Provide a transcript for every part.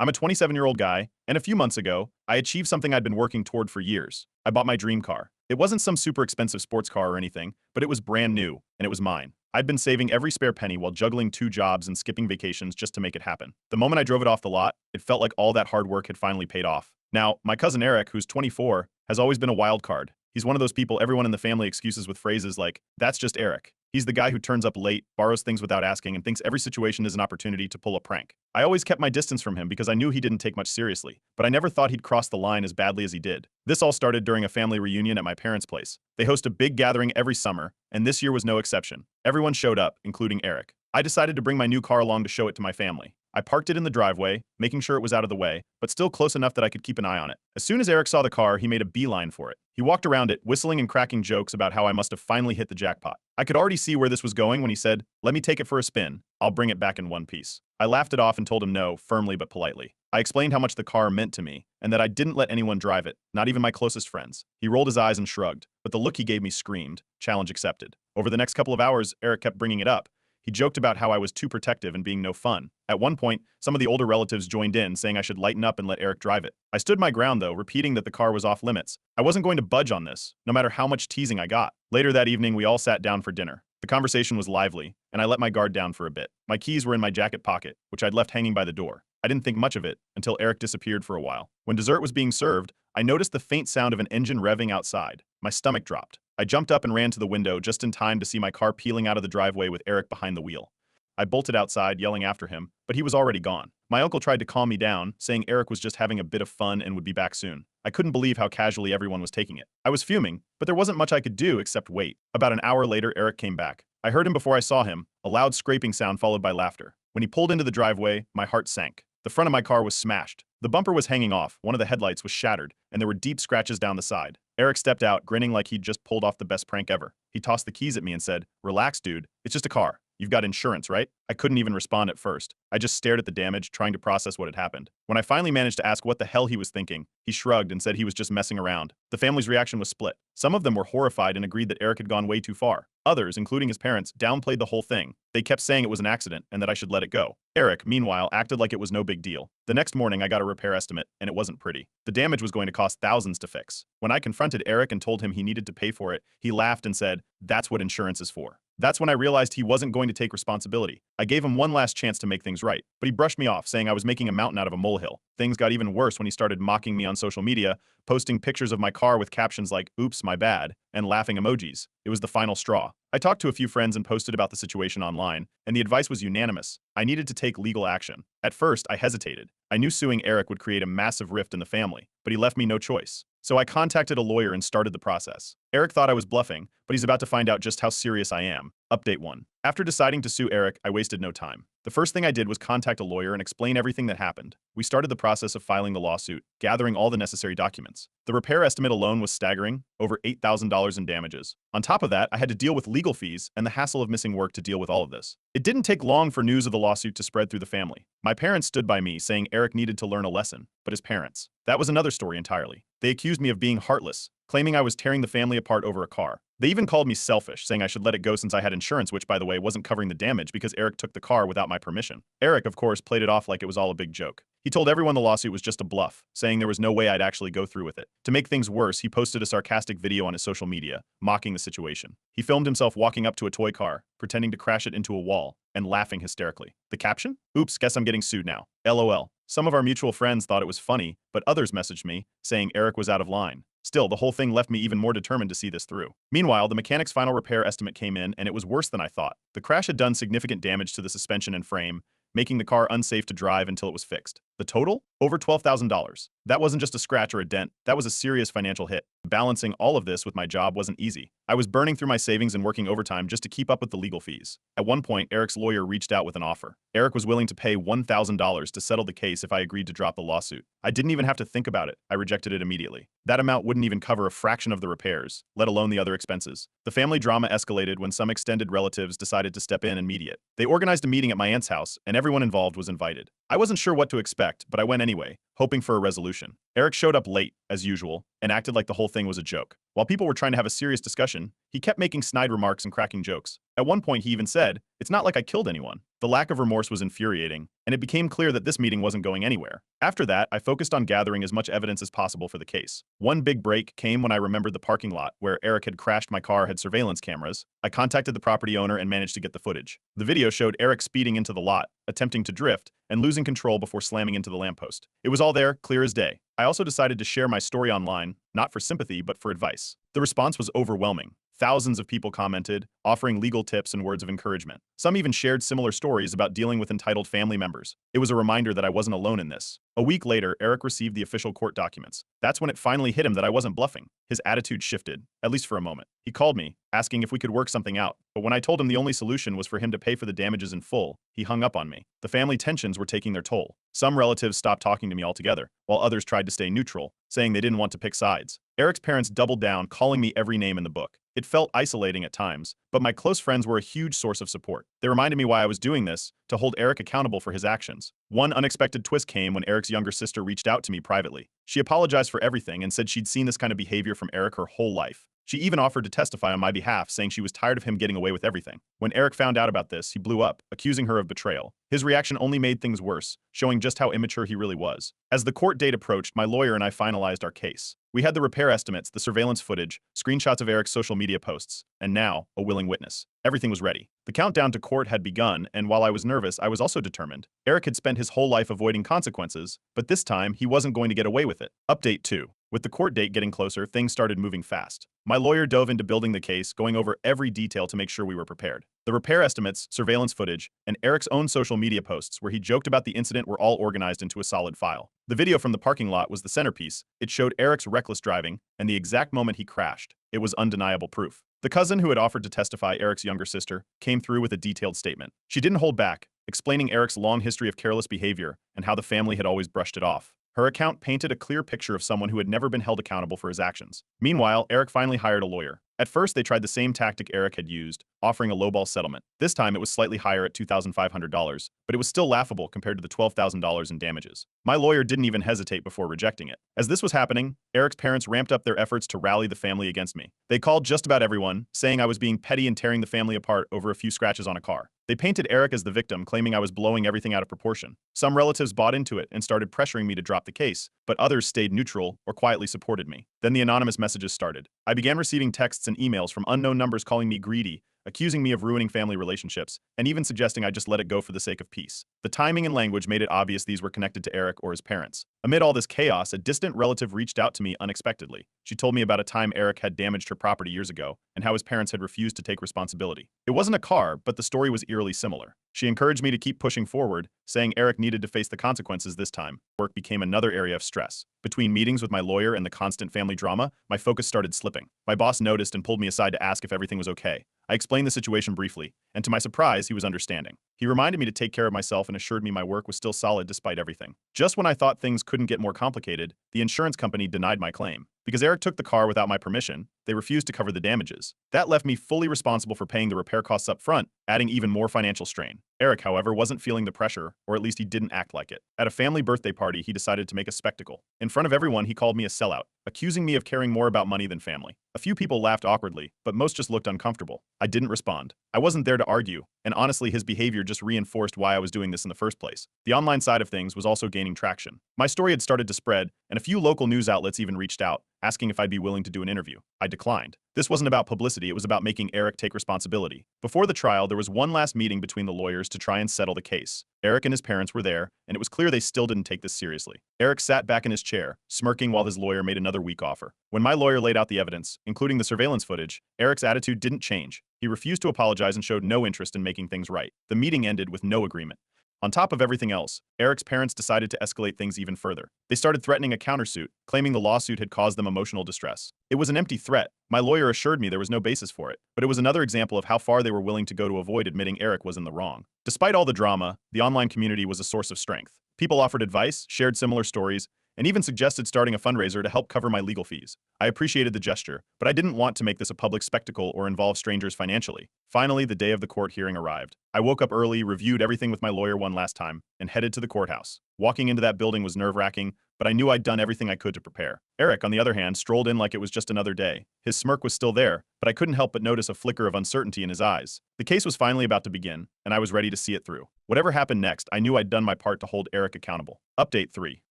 I'm a 27-year-old guy, and a few months ago, I achieved something I'd been working toward for years. I bought my dream car. It wasn't some super expensive sports car or anything, but it was brand new, and it was mine. I'd been saving every spare penny while juggling two jobs and skipping vacations just to make it happen. The moment I drove it off the lot, it felt like all that hard work had finally paid off. Now, my cousin Eric, who's 24, has always been a wild card. He's one of those people everyone in the family excuses with phrases like, "That's just Eric." He's the guy who turns up late, borrows things without asking, and thinks every situation is an opportunity to pull a prank. I always kept my distance from him because I knew he didn't take much seriously, but I never thought he'd cross the line as badly as he did. This all started during a family reunion at my parents' place. They host a big gathering every summer, and this year was no exception. Everyone showed up, including Eric. I decided to bring my new car along to show it to my family. I parked it in the driveway, making sure it was out of the way, but still close enough that I could keep an eye on it. As soon as Eric saw the car, he made a beeline for it. He walked around it, whistling and cracking jokes about how I must have finally hit the jackpot. I could already see where this was going when he said, "Let me take it for a spin. I'll bring it back in one piece." I laughed it off and told him no, firmly but politely. I explained how much the car meant to me, and that I didn't let anyone drive it, not even my closest friends. He rolled his eyes and shrugged, but the look he gave me screamed, "Challenge accepted." Over the next couple of hours, Eric kept bringing it up. He joked about how I was too protective and being no fun. At one point, some of the older relatives joined in, saying I should lighten up and let Eric drive it. I stood my ground, though, repeating that the car was off limits. I wasn't going to budge on this, no matter how much teasing I got. Later that evening, we all sat down for dinner. The conversation was lively, and I let my guard down for a bit. My keys were in my jacket pocket, which I'd left hanging by the door. I didn't think much of it until Eric disappeared for a while. When dessert was being served, I noticed the faint sound of an engine revving outside. My stomach dropped. I jumped up and ran to the window just in time to see my car peeling out of the driveway with Eric behind the wheel. I bolted outside, yelling after him, but he was already gone. My uncle tried to calm me down, saying Eric was just having a bit of fun and would be back soon. I couldn't believe how casually everyone was taking it. I was fuming, but there wasn't much I could do except wait. About an hour later, Eric came back. I heard him before I saw him, a loud scraping sound followed by laughter. When he pulled into the driveway, my heart sank. The front of my car was smashed. The bumper was hanging off, one of the headlights was shattered, and there were deep scratches down the side. Eric stepped out, grinning like he'd just pulled off the best prank ever. He tossed the keys at me and said, "Relax, dude. It's just a car. You've got insurance, right?" I couldn't even respond at first. I just stared at the damage, trying to process what had happened. When I finally managed to ask what the hell he was thinking, he shrugged and said he was just messing around. The family's reaction was split. Some of them were horrified and agreed that Eric had gone way too far. Others, including his parents, downplayed the whole thing. They kept saying it was an accident and that I should let it go. Eric, meanwhile, acted like it was no big deal. The next morning, I got a repair estimate, and it wasn't pretty. The damage was going to cost thousands to fix. When I confronted Eric and told him he needed to pay for it, he laughed and said, "That's what insurance is for." That's when I realized he wasn't going to take responsibility. I gave him one last chance to make things right, but he brushed me off, saying I was making a mountain out of a molehill. Things got even worse when he started mocking me on social media, posting pictures of my car with captions like, "Oops, my bad," and laughing emojis. It was the final straw. I talked to a few friends and posted about the situation online, and the advice was unanimous. I needed to take legal action. At first, I hesitated. I knew suing Eric would create a massive rift in the family, but he left me no choice. So I contacted a lawyer and started the process. Eric thought I was bluffing, but he's about to find out just how serious I am. Update 1. After deciding to sue Eric, I wasted no time. The first thing I did was contact a lawyer and explain everything that happened. We started the process of filing the lawsuit, gathering all the necessary documents. The repair estimate alone was staggering, over $8,000 in damages. On top of that, I had to deal with legal fees and the hassle of missing work to deal with all of this. It didn't take long for news of the lawsuit to spread through the family. My parents stood by me, saying Eric needed to learn a lesson, but his parents. That was another story entirely. They accused me of being heartless, claiming I was tearing the family apart over a car. They even called me selfish, saying I should let it go since I had insurance, which, by the way, wasn't covering the damage because Eric took the car without my permission. Eric, of course, played it off like it was all a big joke. He told everyone the lawsuit was just a bluff, saying there was no way I'd actually go through with it. To make things worse, he posted a sarcastic video on his social media, mocking the situation. He filmed himself walking up to a toy car, pretending to crash it into a wall, and laughing hysterically. The caption? "Oops, guess I'm getting sued now. LOL. Some of our mutual friends thought it was funny, but others messaged me, saying Eric was out of line. Still, the whole thing left me even more determined to see this through. Meanwhile, the mechanic's final repair estimate came in, and it was worse than I thought. The crash had done significant damage to the suspension and frame, making the car unsafe to drive until it was fixed. The total? Over $12,000. That wasn't just a scratch or a dent, that was a serious financial hit. Balancing all of this with my job wasn't easy. I was burning through my savings and working overtime just to keep up with the legal fees. At one point, Eric's lawyer reached out with an offer. Eric was willing to pay $1,000 to settle the case if I agreed to drop the lawsuit. I didn't even have to think about it. I rejected it immediately. That amount wouldn't even cover a fraction of the repairs, let alone the other expenses. The family drama escalated when some extended relatives decided to step in and mediate. They organized a meeting at my aunt's house, and everyone involved was invited. I wasn't sure what to expect, but I went anyway, hoping for a resolution. Eric showed up late, as usual, and acted like the whole thing was a joke. While people were trying to have a serious discussion, he kept making snide remarks and cracking jokes. At one point, he even said, "It's not like I killed anyone." The lack of remorse was infuriating, and it became clear that this meeting wasn't going anywhere. After that, I focused on gathering as much evidence as possible for the case. One big break came when I remembered the parking lot where Eric had crashed my car had surveillance cameras. I contacted the property owner and managed to get the footage. The video showed Eric speeding into the lot, attempting to drift, and losing control before slamming into the lamppost. It was all there, clear as day. I also decided to share my story online, not for sympathy, but for advice. The response was overwhelming. Thousands of people commented, offering legal tips and words of encouragement. Some even shared similar stories about dealing with entitled family members. It was a reminder that I wasn't alone in this. A week later, Eric received the official court documents. That's when it finally hit him that I wasn't bluffing. His attitude shifted, at least for a moment. He called me, asking if we could work something out, but when I told him the only solution was for him to pay for the damages in full, he hung up on me. The family tensions were taking their toll. Some relatives stopped talking to me altogether, while others tried to stay neutral, saying they didn't want to pick sides. Eric's parents doubled down, calling me every name in the book. It felt isolating at times, but my close friends were a huge source of support. They reminded me why I was doing this, to hold Eric accountable for his actions. One unexpected twist came when Eric's younger sister reached out to me privately. She apologized for everything and said she'd seen this kind of behavior from Eric her whole life. She even offered to testify on my behalf, saying she was tired of him getting away with everything. When Eric found out about this, he blew up, accusing her of betrayal. His reaction only made things worse, showing just how immature he really was. As the court date approached, my lawyer and I finalized our case. We had the repair estimates, the surveillance footage, screenshots of Eric's social media posts, and now, a willing witness. Everything was ready. The countdown to court had begun, and while I was nervous, I was also determined. Eric had spent his whole life avoiding consequences, but this time, he wasn't going to get away with it. Update 2. With the court date getting closer, things started moving fast. My lawyer dove into building the case, going over every detail to make sure we were prepared. The repair estimates, surveillance footage, and Eric's own social media posts where he joked about the incident were all organized into a solid file. The video from the parking lot was the centerpiece. It showed Eric's reckless driving and the exact moment he crashed. It was undeniable proof. The cousin who had offered to testify, Eric's younger sister, came through with a detailed statement. She didn't hold back, explaining Eric's long history of careless behavior and how the family had always brushed it off. Her account painted a clear picture of someone who had never been held accountable for his actions. Meanwhile, Eric finally hired a lawyer. At first, they tried the same tactic Eric had used, offering a lowball settlement. This time, it was slightly higher at $2,500, but it was still laughable compared to the $12,000 in damages. My lawyer didn't even hesitate before rejecting it. As this was happening, Eric's parents ramped up their efforts to rally the family against me. They called just about everyone, saying I was being petty and tearing the family apart over a few scratches on a car. They painted Eric as the victim, claiming I was blowing everything out of proportion. Some relatives bought into it and started pressuring me to drop the case, but others stayed neutral or quietly supported me. Then the anonymous messages started. I began receiving texts and emails from unknown numbers calling me greedy, accusing me of ruining family relationships, and even suggesting I just let it go for the sake of peace. The timing and language made it obvious these were connected to Eric or his parents. Amid all this chaos, a distant relative reached out to me unexpectedly. She told me about a time Eric had damaged her property years ago, and how his parents had refused to take responsibility. It wasn't a car, but the story was eerily similar. She encouraged me to keep pushing forward, saying Eric needed to face the consequences this time. Work became another area of stress. Between meetings with my lawyer and the constant family drama, my focus started slipping. My boss noticed and pulled me aside to ask if everything was okay. I explained the situation briefly, and to my surprise, he was understanding. He reminded me to take care of myself and assured me my work was still solid despite everything. Just when I thought things couldn't get more complicated, the insurance company denied my claim. Because Eric took the car without my permission, they refused to cover the damages. That left me fully responsible for paying the repair costs up front, adding even more financial strain. Eric, however, wasn't feeling the pressure, or at least he didn't act like it. At a family birthday party, he decided to make a spectacle. In front of everyone, he called me a sellout, accusing me of caring more about money than family. A few people laughed awkwardly, but most just looked uncomfortable. I didn't respond. I wasn't there to argue, and honestly, his behavior just reinforced why I was doing this in the first place. The online side of things was also gaining traction. My story had started to spread, and a few local news outlets even reached out, asking if I'd be willing to do an interview. I declined. This wasn't about publicity, it was about making Eric take responsibility. Before the trial, there was one last meeting between the lawyers to try and settle the case. Eric and his parents were there, and it was clear they still didn't take this seriously. Eric sat back in his chair, smirking while his lawyer made another weak offer. When my lawyer laid out the evidence, including the surveillance footage, Eric's attitude didn't change. He refused to apologize and showed no interest in making things right. The meeting ended with no agreement. On top of everything else, Eric's parents decided to escalate things even further. They started threatening a countersuit, claiming the lawsuit had caused them emotional distress. It was an empty threat. My lawyer assured me there was no basis for it, but it was another example of how far they were willing to go to avoid admitting Eric was in the wrong. Despite all the drama, the online community was a source of strength. People offered advice, shared similar stories, and even suggested starting a fundraiser to help cover my legal fees. I appreciated the gesture, but I didn't want to make this a public spectacle or involve strangers financially. Finally, the day of the court hearing arrived. I woke up early, reviewed everything with my lawyer one last time, and headed to the courthouse. Walking into that building was nerve-wracking, but I knew I'd done everything I could to prepare. Eric, on the other hand, strolled in like it was just another day. His smirk was still there, but I couldn't help but notice a flicker of uncertainty in his eyes. The case was finally about to begin, and I was ready to see it through. Whatever happened next, I knew I'd done my part to hold Eric accountable. Update 3.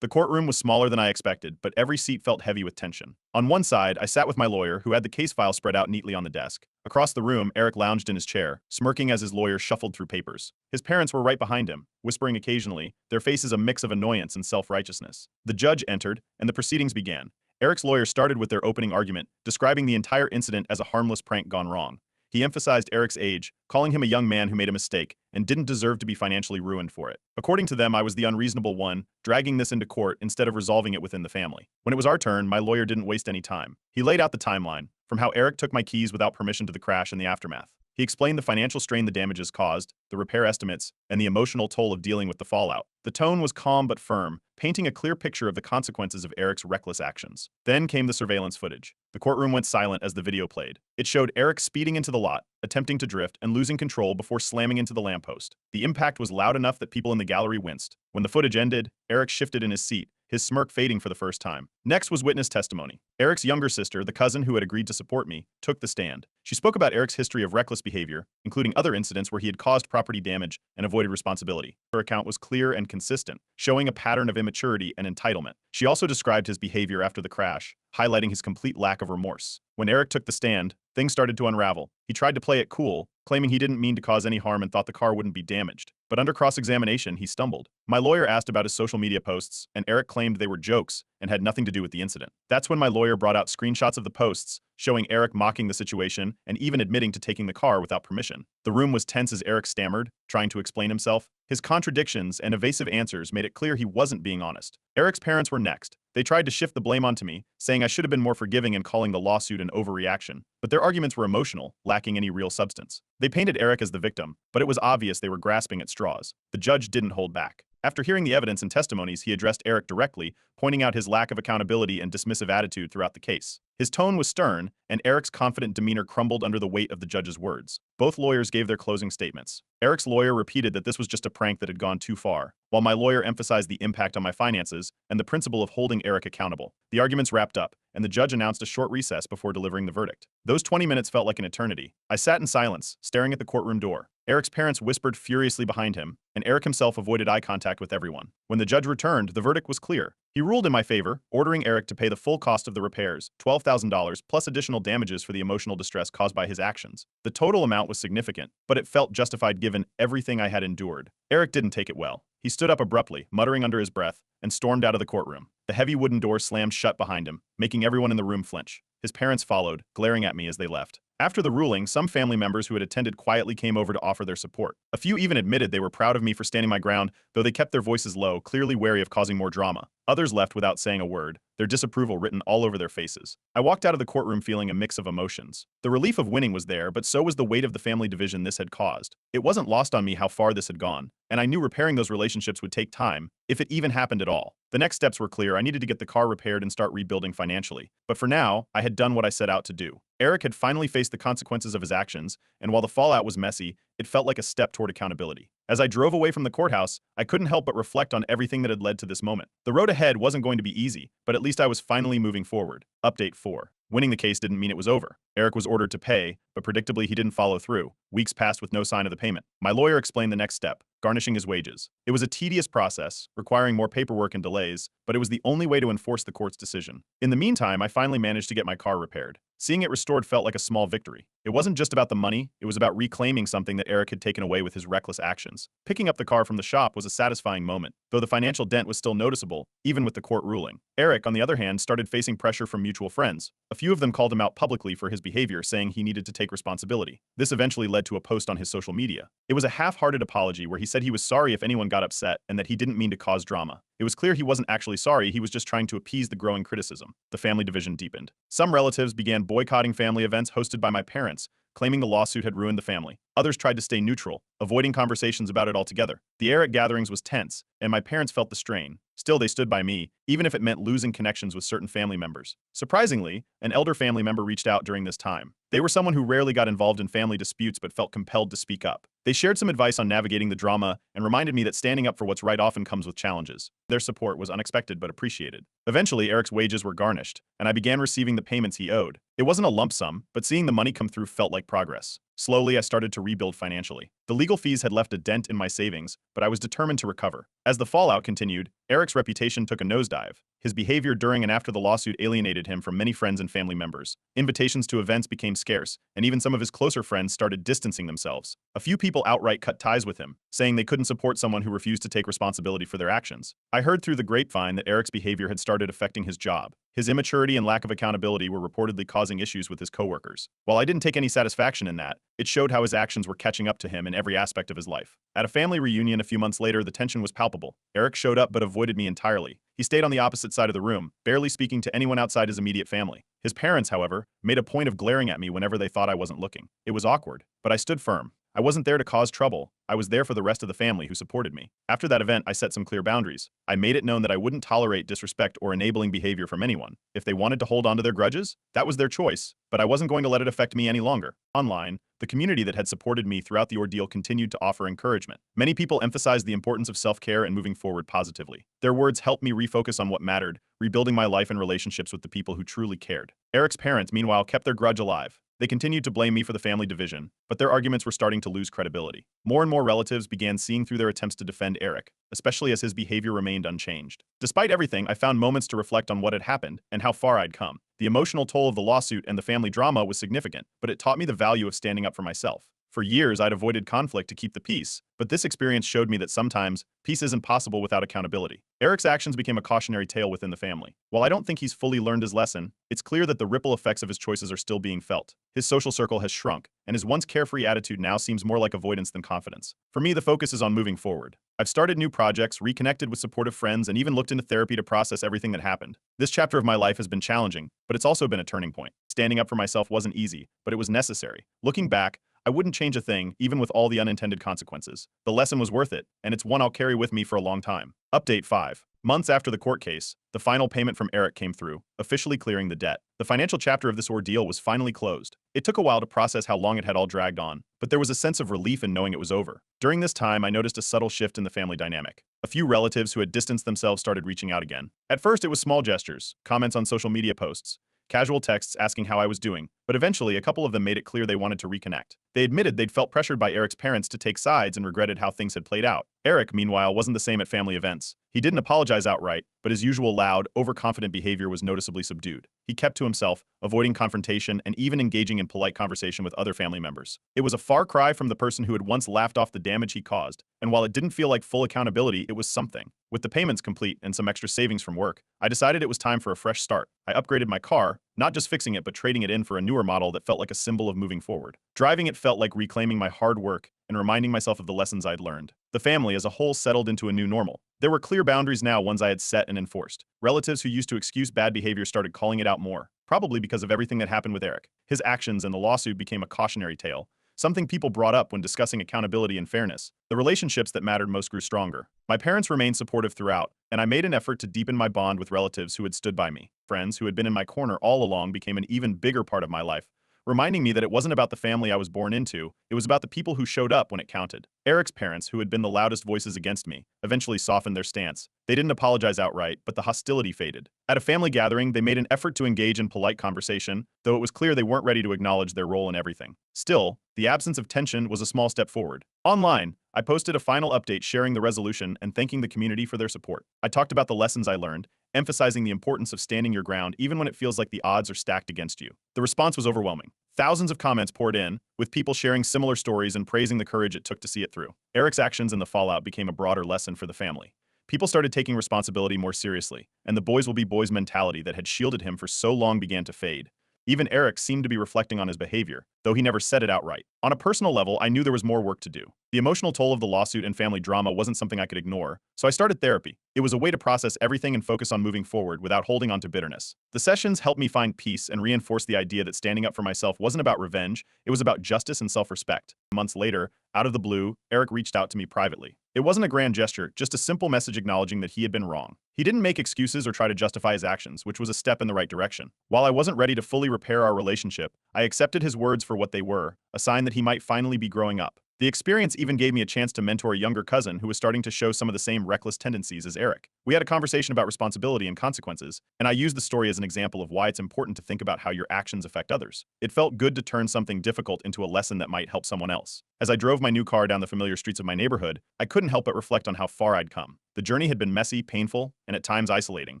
The courtroom was smaller than I expected, but every seat felt heavy with tension. On one side, I sat with my lawyer, who had the case file spread out neatly on the desk. Across the room, Eric lounged in his chair, smirking as his lawyer shuffled through papers. His parents were right behind him, whispering occasionally, their faces a mix of annoyance and self-righteousness. The judge entered, and the proceedings began. Eric's lawyer started with their opening argument, describing the entire incident as a harmless prank gone wrong. He emphasized Eric's age, calling him a young man who made a mistake and didn't deserve to be financially ruined for it. According to them, I was the unreasonable one, dragging this into court instead of resolving it within the family. When it was our turn, my lawyer didn't waste any time. He laid out the timeline, from how Eric took my keys without permission to the crash and the aftermath. He explained the financial strain the damages caused, the repair estimates, and the emotional toll of dealing with the fallout. The tone was calm but firm, painting a clear picture of the consequences of Eric's reckless actions. Then came the surveillance footage. The courtroom went silent as the video played. It showed Eric speeding into the lot, attempting to drift and losing control before slamming into the lamppost. The impact was loud enough that people in the gallery winced. When the footage ended, Eric shifted in his seat, his smirk fading for the first time. Next was witness testimony. Eric's younger sister, the cousin who had agreed to support me, took the stand. She spoke about Eric's history of reckless behavior, including other incidents where he had caused property damage and avoided responsibility. Her account was clear and consistent, showing a pattern of immaturity and entitlement. She also described his behavior after the crash, highlighting his complete lack of remorse. When Eric took the stand, things started to unravel. He tried to play it cool, claiming he didn't mean to cause any harm and thought the car wouldn't be damaged. But under cross-examination, he stumbled. My lawyer asked about his social media posts, and Eric claimed they were jokes and had nothing to do with the incident. That's when my lawyer brought out screenshots of the posts, showing Eric mocking the situation and even admitting to taking the car without permission. The room was tense as Eric stammered, trying to explain himself. His contradictions and evasive answers made it clear he wasn't being honest. Eric's parents were next. They tried to shift the blame onto me, saying I should have been more forgiving and calling the lawsuit an overreaction. But their arguments were emotional, lacking any real substance. They painted Eric as the victim, but it was obvious they were grasping at straws. The judge didn't hold back. After hearing the evidence and testimonies, he addressed Eric directly, pointing out his lack of accountability and dismissive attitude throughout the case. His tone was stern, and Eric's confident demeanor crumbled under the weight of the judge's words. Both lawyers gave their closing statements. Eric's lawyer repeated that this was just a prank that had gone too far, while my lawyer emphasized the impact on my finances and the principle of holding Eric accountable. The arguments wrapped up, and the judge announced a short recess before delivering the verdict. Those 20 minutes felt like an eternity. I sat in silence, staring at the courtroom door. Eric's parents whispered furiously behind him, and Eric himself avoided eye contact with everyone. When the judge returned, the verdict was clear. He ruled in my favor, ordering Eric to pay the full cost of the repairs, $12,000, plus additional damages for the emotional distress caused by his actions. The total amount was significant, but it felt justified given everything I had endured. Eric didn't take it well. He stood up abruptly, muttering under his breath, and stormed out of the courtroom. The heavy wooden door slammed shut behind him, making everyone in the room flinch. His parents followed, glaring at me as they left. After the ruling, some family members who had attended quietly came over to offer their support. A few even admitted they were proud of me for standing my ground, though they kept their voices low, clearly wary of causing more drama. Others left without saying a word, their disapproval written all over their faces. I walked out of the courtroom feeling a mix of emotions. The relief of winning was there, but so was the weight of the family division this had caused. It wasn't lost on me how far this had gone, and I knew repairing those relationships would take time, if it even happened at all. The next steps were clear. I needed to get the car repaired and start rebuilding financially. But for now, I had done what I set out to do. Eric had finally faced the consequences of his actions, and while the fallout was messy, it felt like a step toward accountability. As I drove away from the courthouse, I couldn't help but reflect on everything that had led to this moment. The road ahead wasn't going to be easy, but at least I was finally moving forward. Update 4. Winning the case didn't mean it was over. Eric was ordered to pay, but predictably he didn't follow through. Weeks passed with no sign of the payment. My lawyer explained the next step, garnishing his wages. It was a tedious process, requiring more paperwork and delays, but it was the only way to enforce the court's decision. In the meantime, I finally managed to get my car repaired. Seeing it restored felt like a small victory. It wasn't just about the money, it was about reclaiming something that Eric had taken away with his reckless actions. Picking up the car from the shop was a satisfying moment, though the financial dent was still noticeable, even with the court ruling. Eric, on the other hand, started facing pressure from mutual friends. A few of them called him out publicly for his behavior, saying he needed to take responsibility. This eventually led to a post on his social media. It was a half-hearted apology where he said he was sorry if anyone got upset and that he didn't mean to cause drama. It was clear he wasn't actually sorry, he was just trying to appease the growing criticism. The family division deepened. Some relatives began boycotting family events hosted by my parents, claiming the lawsuit had ruined the family. Others tried to stay neutral, avoiding conversations about it altogether. The air at gatherings was tense, and my parents felt the strain. Still, they stood by me, even if it meant losing connections with certain family members. Surprisingly, an elder family member reached out during this time. They were someone who rarely got involved in family disputes but felt compelled to speak up. They shared some advice on navigating the drama and reminded me that standing up for what's right often comes with challenges. Their support was unexpected but appreciated. Eventually, Eric's wages were garnished, and I began receiving the payments he owed. It wasn't a lump sum, but seeing the money come through felt like progress. Slowly, I started to rebuild financially. The legal fees had left a dent in my savings, but I was determined to recover. As the fallout continued, Eric's reputation took a nosedive. His behavior during and after the lawsuit alienated him from many friends and family members. Invitations to events became scarce, and even some of his closer friends started distancing themselves. A few people outright cut ties with him, saying they couldn't support someone who refused to take responsibility for their actions. I heard through the grapevine that Eric's behavior had started affecting his job. His immaturity and lack of accountability were reportedly causing issues with his coworkers. While I didn't take any satisfaction in that, it showed how his actions were catching up to him in every aspect of his life. At a family reunion a few months later, the tension was palpable. Eric showed up but avoided me entirely. He stayed on the opposite side of the room, barely speaking to anyone outside his immediate family. His parents, however, made a point of glaring at me whenever they thought I wasn't looking. It was awkward, but I stood firm. I wasn't there to cause trouble. I was there for the rest of the family who supported me. After that event, I set some clear boundaries. I made it known that I wouldn't tolerate disrespect or enabling behavior from anyone. If they wanted to hold on to their grudges, that was their choice, but I wasn't going to let it affect me any longer. Online, the community that had supported me throughout the ordeal continued to offer encouragement. Many people emphasized the importance of self-care and moving forward positively. Their words helped me refocus on what mattered, rebuilding my life and relationships with the people who truly cared. Eric's parents, meanwhile, kept their grudge alive. They continued to blame me for the family division, but their arguments were starting to lose credibility. More and more relatives began seeing through their attempts to defend Eric, especially as his behavior remained unchanged. Despite everything, I found moments to reflect on what had happened and how far I'd come. The emotional toll of the lawsuit and the family drama was significant, but it taught me the value of standing up for myself. For years, I'd avoided conflict to keep the peace, but this experience showed me that sometimes peace isn't possible without accountability. Eric's actions became a cautionary tale within the family. While I don't think he's fully learned his lesson, it's clear that the ripple effects of his choices are still being felt. His social circle has shrunk, and his once carefree attitude now seems more like avoidance than confidence. For me, the focus is on moving forward. I've started new projects, reconnected with supportive friends, and even looked into therapy to process everything that happened. This chapter of my life has been challenging, but it's also been a turning point. Standing up for myself wasn't easy, but it was necessary. Looking back, I wouldn't change a thing, even with all the unintended consequences. The lesson was worth it, and it's one I'll carry with me for a long time. Update 5. Months after the court case, the final payment from Eric came through, officially clearing the debt. The financial chapter of this ordeal was finally closed. It took a while to process how long it had all dragged on, but there was a sense of relief in knowing it was over. During this time, I noticed a subtle shift in the family dynamic. A few relatives who had distanced themselves started reaching out again. At first, it was small gestures, comments on social media posts, casual texts asking how I was doing, but eventually a couple of them made it clear they wanted to reconnect. They admitted they'd felt pressured by Eric's parents to take sides and regretted how things had played out. Eric, meanwhile, wasn't the same at family events. He didn't apologize outright, but his usual loud, overconfident behavior was noticeably subdued. He kept to himself, avoiding confrontation and even engaging in polite conversation with other family members. It was a far cry from the person who had once laughed off the damage he caused, and while it didn't feel like full accountability, it was something. With the payments complete and some extra savings from work, I decided it was time for a fresh start. I upgraded my car, not just fixing it but trading it in for a newer model that felt like a symbol of moving forward. Driving it felt like reclaiming my hard work and reminding myself of the lessons I'd learned. The family as a whole settled into a new normal. There were clear boundaries now, ones I had set and enforced. Relatives who used to excuse bad behavior started calling it out more, probably because of everything that happened with Eric. His actions and the lawsuit became a cautionary tale, something people brought up when discussing accountability and fairness. The relationships that mattered most grew stronger. My parents remained supportive throughout, and I made an effort to deepen my bond with relatives who had stood by me. Friends who had been in my corner all along became an even bigger part of my life, reminding me that it wasn't about the family I was born into, it was about the people who showed up when it counted. Eric's parents, who had been the loudest voices against me, eventually softened their stance. They didn't apologize outright, but the hostility faded. At a family gathering, they made an effort to engage in polite conversation, though it was clear they weren't ready to acknowledge their role in everything. Still, the absence of tension was a small step forward. Online, I posted a final update sharing the resolution and thanking the community for their support. I talked about the lessons I learned, emphasizing the importance of standing your ground even when it feels like the odds are stacked against you. The response was overwhelming. Thousands of comments poured in, with people sharing similar stories and praising the courage it took to see it through. Eric's actions in the fallout became a broader lesson for the family. People started taking responsibility more seriously, and the boys will be boys mentality that had shielded him for so long began to fade. Even Eric seemed to be reflecting on his behavior, though he never said it outright. On a personal level, I knew there was more work to do. The emotional toll of the lawsuit and family drama wasn't something I could ignore, so I started therapy. It was a way to process everything and focus on moving forward without holding on to bitterness. The sessions helped me find peace and reinforce the idea that standing up for myself wasn't about revenge, it was about justice and self-respect. Months later, out of the blue, Eric reached out to me privately. It wasn't a grand gesture, just a simple message acknowledging that he had been wrong. He didn't make excuses or try to justify his actions, which was a step in the right direction. While I wasn't ready to fully repair our relationship, I accepted his words for what they were, a sign that he might finally be growing up. The experience even gave me a chance to mentor a younger cousin who was starting to show some of the same reckless tendencies as Eric. We had a conversation about responsibility and consequences, and I used the story as an example of why it's important to think about how your actions affect others. It felt good to turn something difficult into a lesson that might help someone else. As I drove my new car down the familiar streets of my neighborhood, I couldn't help but reflect on how far I'd come. The journey had been messy, painful, and at times isolating,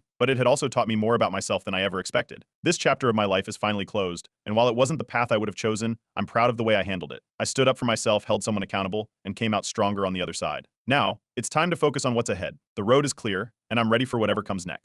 but it had also taught me more about myself than I ever expected. This chapter of my life is finally closed, and while it wasn't the path I would have chosen, I'm proud of the way I handled it. I stood up for myself, held someone accountable, and came out stronger on the other side. Now, it's time to focus on what's ahead. The road is clear, and I'm ready for whatever comes next.